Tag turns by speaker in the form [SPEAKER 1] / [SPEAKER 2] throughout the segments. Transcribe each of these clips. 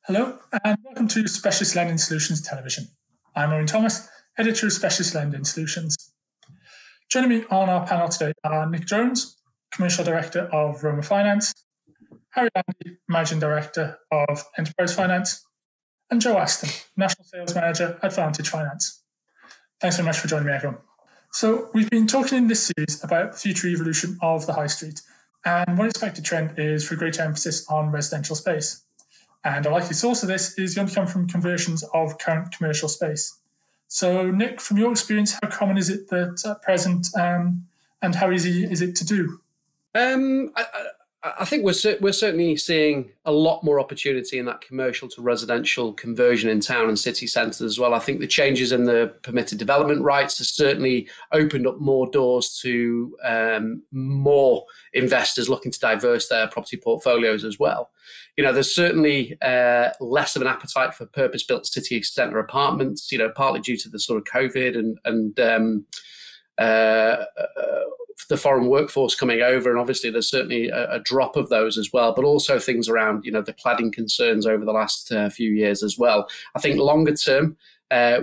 [SPEAKER 1] Hello, and welcome to Specialist Lending Solutions Television. I'm Owen Thomas, editor of Specialist Lending Solutions. Joining me on our panel today are Nick Jones, Commercial Director of Roma Finance, Harry Landy, Managing Director of Enterprise Finance, and Joe Aston, National Sales Manager at Vantage Finance. Thanks very much for joining me, everyone. So we've been talking in this series about the future evolution of the high street, and one expected trend is for greater emphasis on residential space. And a likely source of this is going to come from conversions of current commercial space. So, Nick, from your experience, how common is it that at present, and how easy is it to do?
[SPEAKER 2] I think we're certainly seeing a lot more opportunity in that commercial to residential conversion in town and city centres as well. I think the changes in the permitted development rights has certainly opened up more doors to more investors looking to diverse their property portfolios as well. You know, there's certainly less of an appetite for purpose-built city centre apartments, you know, partly due to the sort of COVID and the foreign workforce coming over, and obviously there's certainly a drop of those as well, but also things around, you know, the cladding concerns over the last few years as well. I think longer term,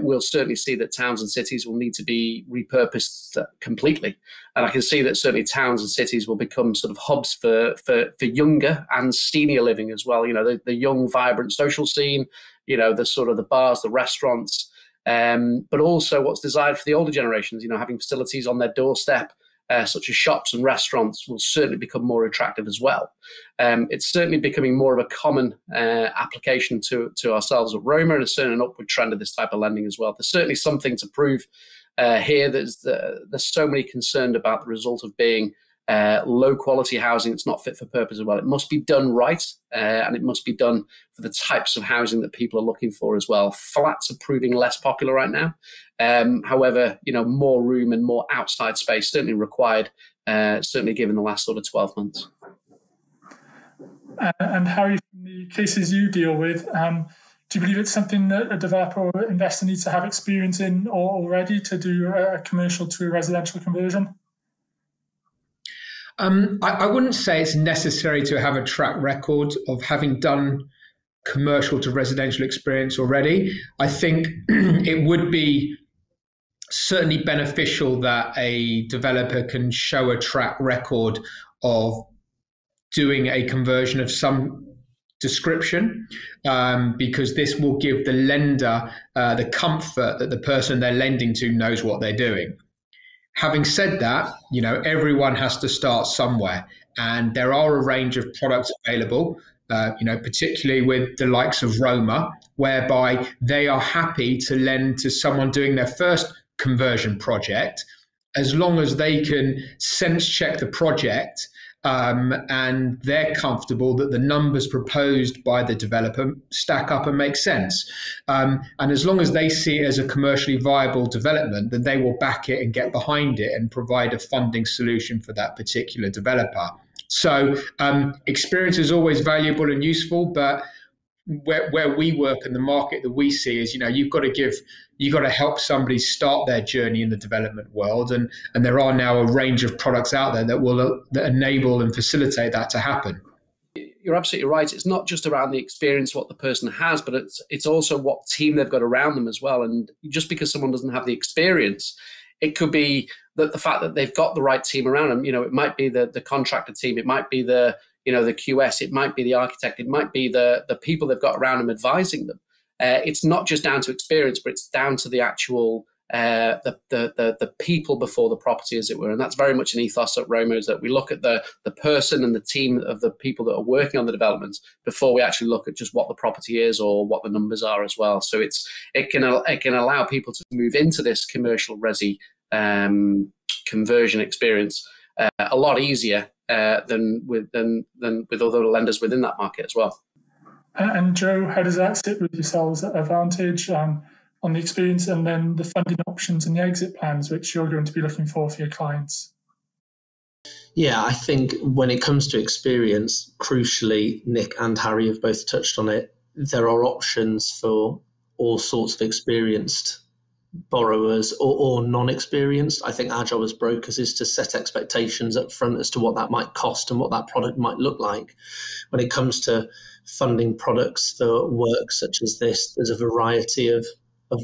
[SPEAKER 2] we'll certainly see that towns and cities will need to be repurposed completely. And I can see that certainly towns and cities will become sort of hubs for younger and senior living as well. You know, the young, vibrant social scene, you know, the sort of the bars, the restaurants, but also what's desired for the older generations, you know, having facilities on their doorstep, such as shops and restaurants, will certainly become more attractive as well. It's certainly becoming more of a common application to ourselves at Roma, and a certain upward trend of this type of lending as well. There's certainly something to prove here. There's so many concerned about the result of being low quality housing. It's not fit for purpose as well. It must be done right, and it must be done for the types of housing that people are looking for as well. Flats are proving less popular right now. However, you know, more room and more outside space certainly required, certainly given the last sort of 12 months.
[SPEAKER 1] And Harry, from the cases you deal with, do you believe it's something that a developer or investor needs to have experience in already to do a commercial to a residential conversion?
[SPEAKER 3] I wouldn't say it's necessary to have a track record of having done commercial to residential experience already. I think it would be certainly beneficial that a developer can show a track record of doing a conversion of some description, because this will give the lender the comfort that the person they're lending to knows what they're doing. Having said that, you know, everyone has to start somewhere, and there are a range of products available, you know, particularly with the likes of Roma, whereby they are happy to lend to someone doing their first conversion project, as long as they can sense check the project and they're comfortable that the numbers proposed by the developer stack up and make sense. And as long as they see it as a commercially viable development, then they will back it and get behind it and provide a funding solution for that particular developer. So experience is always valuable and useful, but where we work and the market that we see is, you know, you've got to help somebody start their journey in the development world, and there are now a range of products out there that enable and facilitate that to happen.
[SPEAKER 2] You're absolutely right. It's not just around the experience what the person has, but it's also what team they've got around them as well. And just because someone doesn't have the experience, it could be that the fact that they've got the right team around them. You know, it might be the contractor team, it might be the QS, it might be the architect, it might be the people they've got around them advising them. It's not just down to experience, but it's down to the actual the people before the property, as it were. And that's very much an ethos at Roma, is that we look at the person and the team of the people that are working on the development before we actually look at just what the property is or what the numbers are as well. So it can allow people to move into this commercial resi conversion experience a lot easier than with other lenders within that market as well.
[SPEAKER 1] And Joe, how does that sit with yourselves at Vantage on the experience, and then the funding options and the exit plans which you're going to be looking for your clients?
[SPEAKER 4] Yeah, I think when it comes to experience, crucially, Nick and Harry have both touched on it. There are options for all sorts of experienced borrowers or non-experienced. I think our job as brokers is to set expectations up front as to what that might cost and what that product might look like. When it comes to funding products for work such as this, there's a variety of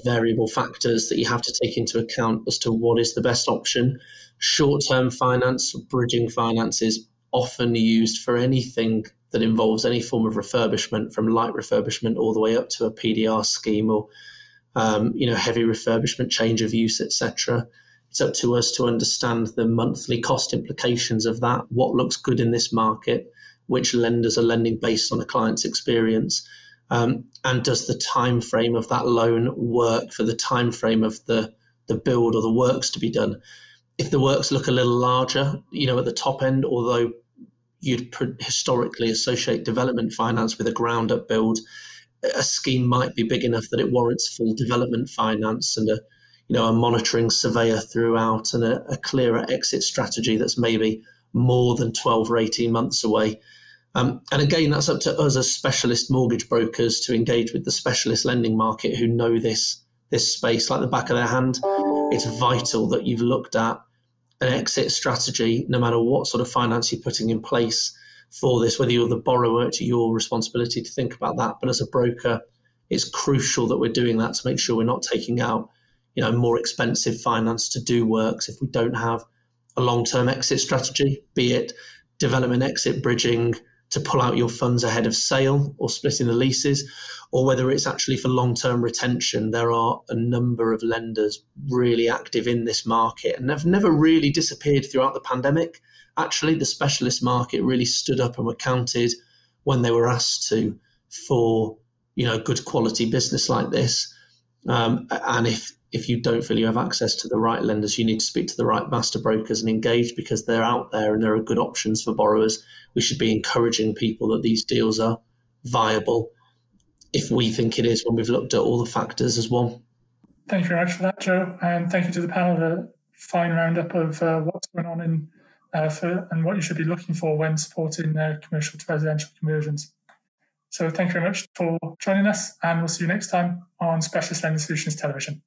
[SPEAKER 4] variable factors that you have to take into account as to what is the best option. Short-term finance, bridging finance, is often used for anything that involves any form of refurbishment, from light refurbishment all the way up to a PDR scheme or heavy refurbishment, change of use, etc. It's up to us to understand the monthly cost implications of that, what looks good in this market, which lenders are lending based on a client's experience, and does the time frame of that loan work for the time frame of the build or the works to be done. If the works look a little larger, at the top end, although you'd historically associate development finance with a ground up build, a scheme might be big enough that it warrants full development finance and a monitoring surveyor throughout and a clearer exit strategy that's maybe more than 12 or 18 months away. And again, that's up to us as specialist mortgage brokers to engage with the specialist lending market who know this space like the back of their hand. It's vital that you've looked at an exit strategy, no matter what sort of finance you're putting in place for this, whether you're the borrower, it's your responsibility to think about that. But as a broker, it's crucial that we're doing that to make sure we're not taking out, more expensive finance to do works if we don't have a long-term exit strategy, be it development exit bridging to pull out your funds ahead of sale or splitting the leases, or whether it's actually for long-term retention. There are a number of lenders really active in this market and have never really disappeared throughout the pandemic. Actually, the specialist market really stood up and were counted when they were asked to for, good quality business like this. And if you don't feel you have access to the right lenders, you need to speak to the right master brokers and engage, because they're out there and there are good options for borrowers. We should be encouraging people that these deals are viable, if we think it is, when we've looked at all the factors as well.
[SPEAKER 1] Thank you very much for that, Joe. And thank you to the panel for a fine roundup of what's going on and what you should be looking for when supporting commercial to residential conversions. So thank you very much for joining us, and we'll see you next time on Specialist Lending Solutions Television.